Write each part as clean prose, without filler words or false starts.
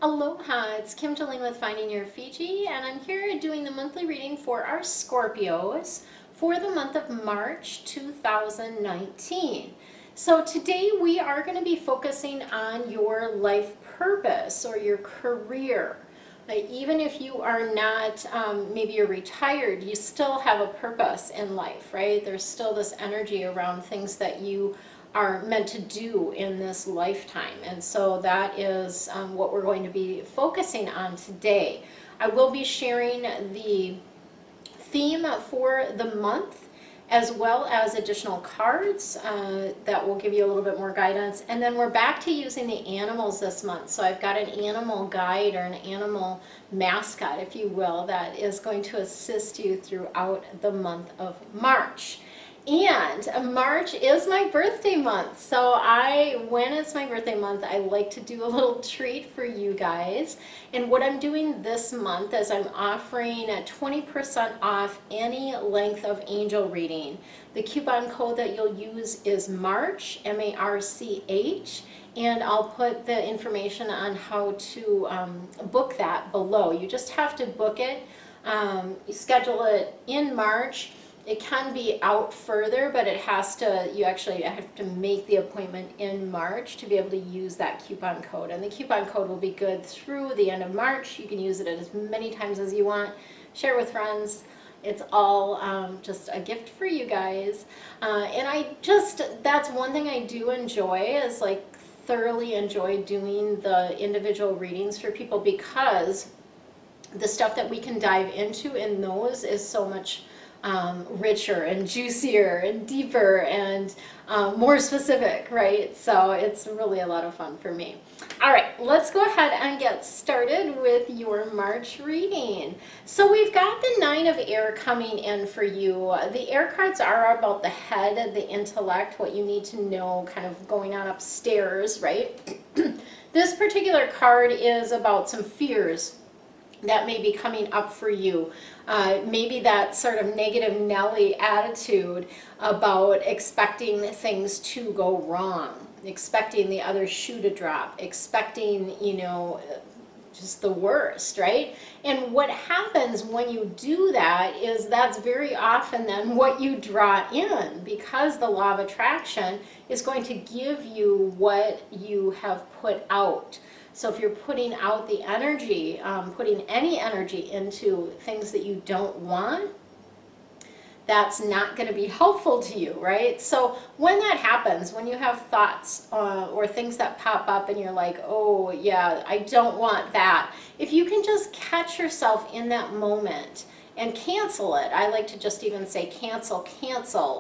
Aloha, it's Kim Jolene with Finding Your Fiji, and I'm here doing the monthly reading for our Scorpios for the month of March 2019. So today we are going to be focusing on your life purpose or your career. Even if you are not, maybe you're retired, you still have a purpose in life, right? There's still this energy around things that you are meant to do in this lifetime. And so that is what we're going to be focusing on today. I will be sharing the theme for the month as well as additional cards that will give you a little bit more guidance. And then we're back to using the animals this month. So I've got an animal guide or an animal mascot, if you will, that is going to assist you throughout the month of March. And March is my birthday month, so when it's my birthday month, I like to do a little treat for you guys. And what I'm doing this month is I'm offering a 20% off any length of angel reading. The coupon code that you'll use is MARCH, M-A-R-C-H, and I'll put the information on how to book that below. You just have to book it. You schedule it in March. It can be out further, but you actually have to make the appointment in March to be able to use that coupon code. And the coupon code will be good through the end of March. You can use it as many times as you want. Share with friends. It's all just a gift for you guys. And that's one thing I do enjoy is thoroughly enjoy doing the individual readings for people, because the stuff that we can dive into in those is so much richer and juicier and deeper and more specific, right? So it's really a lot of fun for me. All right, let's go ahead and get started with your March reading. So we've got the Nine of Air coming in for you. The air cards are about the head, the intellect, what you need to know kind of going on upstairs, right? This particular card is about some fears that may be coming up for you. Maybe that sort of negative Nelly attitude about expecting things to go wrong, expecting the other shoe to drop, expecting, just the worst, right? And what happens when you do that is that's very often then what you draw in, because the law of attraction is going to give you what you have put out. So if you're putting out the energy, putting any energy into things that you don't want, that's not going to be helpful to you, right? So when that happens, when you have thoughts or things that pop up and you're like, oh yeah, I don't want that. If you can just catch yourself in that moment and cancel it. I like to just even say cancel,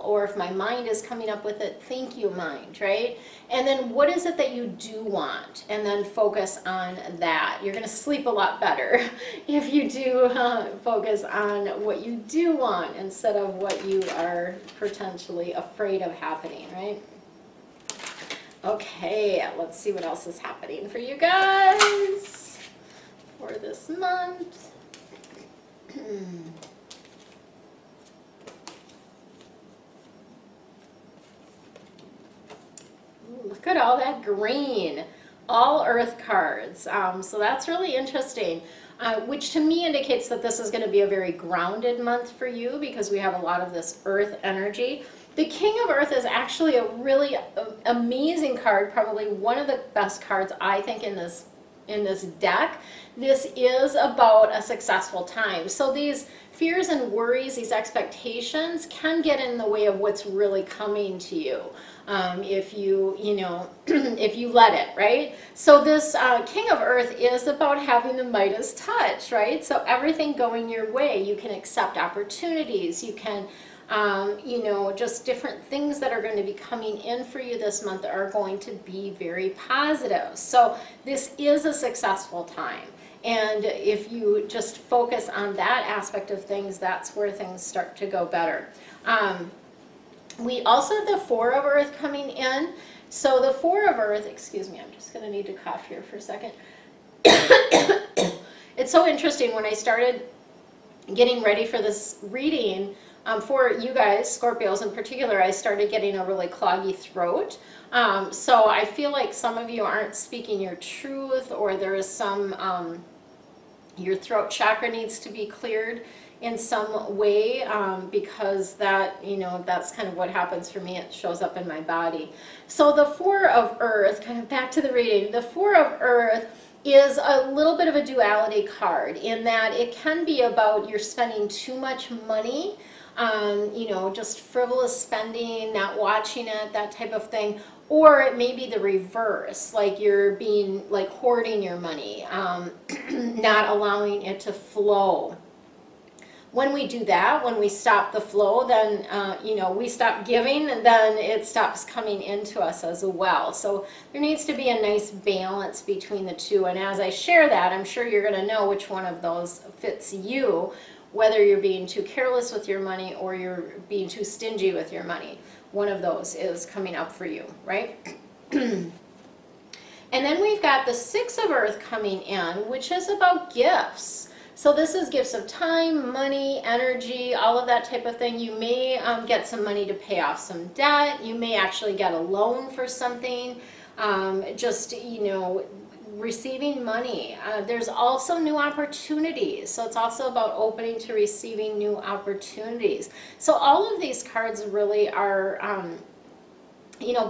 or if my mind is coming up with it, thank you mind, right? And then what is it that you do want? And then focus on that. You're going to sleep a lot better if you do focus on what you do want instead of what you are potentially afraid of happening, right? Okay, let's see what else is happening for you guys for this month. Look at all that green, all earth cards. So that's really interesting, which to me indicates that this is going to be a very grounded month for you, because we have a lot of this earth energy. The King of Earth is actually a really amazing card, probably one of the best cards I think in this deck. This is about a successful time. So these fears and worries, these expectations can get in the way of what's really coming to you. If you if you let it, right? So this King of Earth is about having the Midas touch, right? So everything going your way. You can accept opportunities. You can just different things that are going to be coming in for you this month are going to be very positive. So this is a successful time. And if you just focus on that aspect of things, that's where things start to go better. We also have the Four of Earth coming in. So the Four of Earth, excuse me, I'm just going to need to cough here for a second. It's so interesting. When I started getting ready for this reading, For you guys, Scorpios in particular, I started getting a really cloggy throat. So I feel like some of you aren't speaking your truth, or there is some, your throat chakra needs to be cleared in some way, because that, that's kind of what happens for me. It shows up in my body. So the Four of Earth, kind of back to the reading, the Four of Earth is a little bit of a duality card in that it can be about you're spending too much money, just frivolous spending, not watching it, that type of thing. Or it may be the reverse, like you're being like hoarding your money, not allowing it to flow. When we do that, when we stop the flow, then, we stop giving, and then it stops coming into us as well. So there needs to be a nice balance between the two. And as I share that, I'm sure you're going to know which one of those fits you, whether you're being too careless with your money or you're being too stingy with your money. One of those is coming up for you, right? And then we've got the Six of Earth coming in, which is about gifts. So this is gifts of time, money, energy, all of that type of thing. You may get some money to pay off some debt. You may actually get a loan for something. Receiving money. There's also new opportunities. So it's also about opening to receiving new opportunities. So all of these cards really are,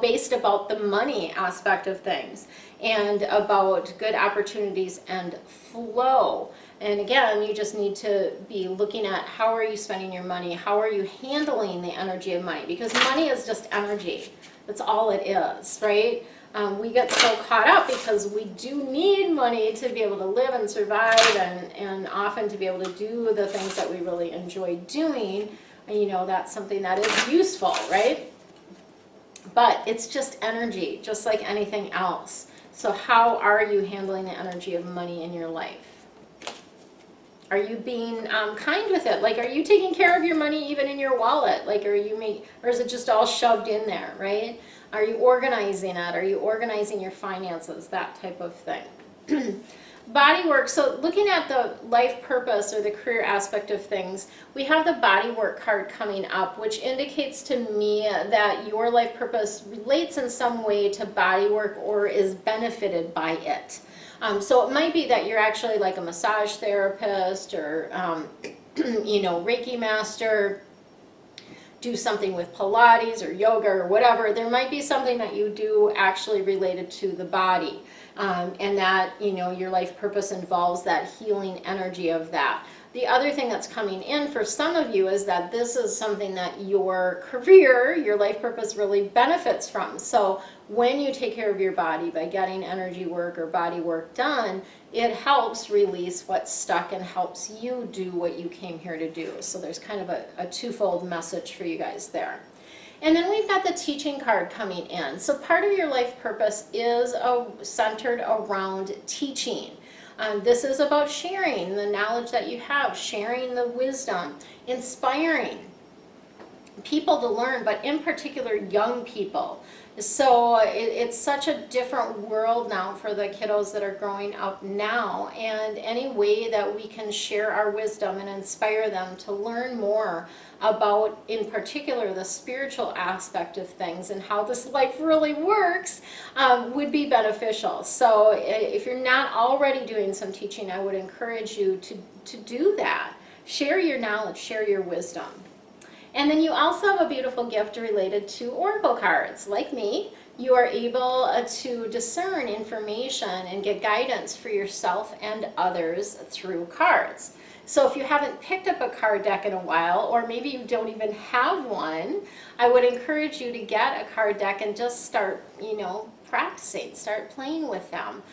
based about the money aspect of things and about good opportunities and flow. And again, you just need to be looking at how are you spending your money? How are you handling the energy of money? Because money is just energy. That's all it is, right? We get so caught up because we do need money to be able to live and survive, and often to be able to do the things that we really enjoy doing. And, that's something that is useful, right? But it's just energy, just like anything else. So how are you handling the energy of money in your life? Are you being kind with it? Like, are you taking care of your money even in your wallet? Like, or is it just all shoved in there, right? Are you organizing it? Are you organizing your finances? That type of thing. Body work. So looking at the life purpose or the career aspect of things, we have the body work card coming up, which indicates to me that your life purpose relates in some way to body work or is benefited by it. So it might be that you're actually like a massage therapist or, Reiki master, do something with Pilates or yoga or whatever. There might be something that you do actually related to the body, and that, your life purpose involves that healing energy of that. The other thing that's coming in for some of you is that this is something that your career, your life purpose really benefits from. So when you take care of your body by getting energy work or body work done, it helps release what's stuck and helps you do what you came here to do. So there's kind of a twofold message for you guys there. And then we've got the teaching card coming in. So part of your life purpose is centered around teaching. This is about sharing the knowledge that you have, sharing the wisdom, inspiring people to learn, but in particular young people. So it's such a different world now for the kiddos that are growing up now, and any way that we can share our wisdom and inspire them to learn more about, in particular, the spiritual aspect of things and how this life really works, would be beneficial. So if you're not already doing some teaching, I would encourage you to do that. Share your knowledge, share your wisdom. And then you also have a beautiful gift related to oracle cards. Like me, you are able to discern information and get guidance for yourself and others through cards. So if you haven't picked up a card deck in a while, or maybe you don't even have one, I would encourage you to get a card deck and just start, practicing, start playing with them.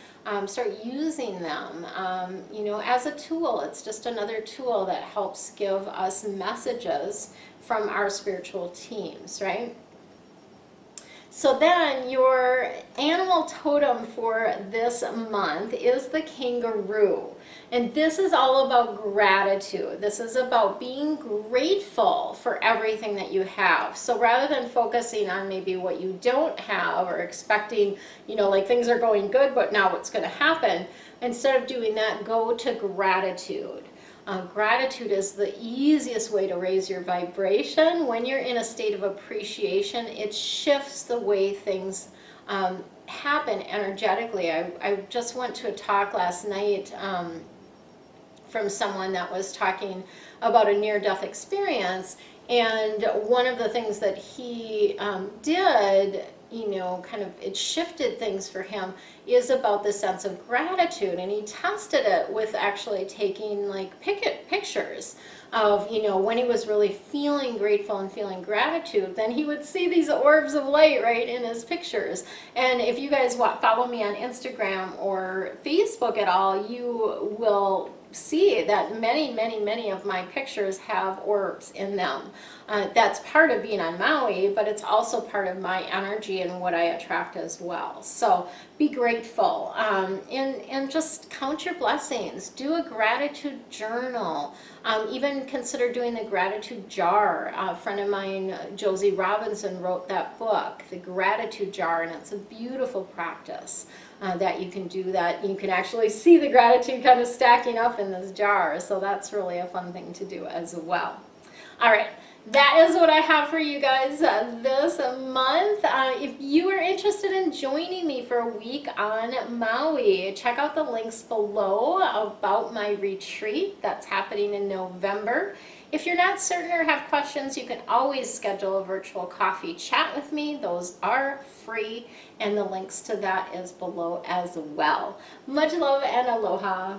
Start using them, as a tool. It's just another tool that helps give us messages from our spiritual teams, right? So then your animal totem for this month is the kangaroo. And this is all about gratitude. This is about being grateful for everything that you have. So rather than focusing on maybe what you don't have or expecting, like things are going good, but now what's going to happen, instead of doing that, go to gratitude. Gratitude is the easiest way to raise your vibration. When you're in a state of appreciation, it shifts the way things happen energetically. I just went to a talk last night from someone that was talking about a near-death experience, and one of the things that he did, you know, kind of it shifted things for him, is about the sense of gratitude. And he tested it with actually taking like pictures of, you know, when he was really feeling grateful and feeling gratitude, then he would see these orbs of light right in his pictures. And if you guys follow me on Instagram or Facebook at all, you will see that many of my pictures have orbs in them. That's part of being on Maui, but it's also part of my energy and what I attract as well. So be grateful, and just count your blessings. Do a gratitude journal. Even consider doing the gratitude jar. A friend of mine, Josie Robinson, wrote that book, The Gratitude Jar, and it's a beautiful practice that you can do that. You can actually see the gratitude kind of stacking up in this jar, so that's really a fun thing to do as well. All right. That is what I have for you guys this month. If you are interested in joining me for a week on Maui, check out the links below about my retreat that's happening in November. If you're not certain or have questions, you can always schedule a virtual coffee chat with me. Those are free, and the links to that is below as well. Much love and aloha.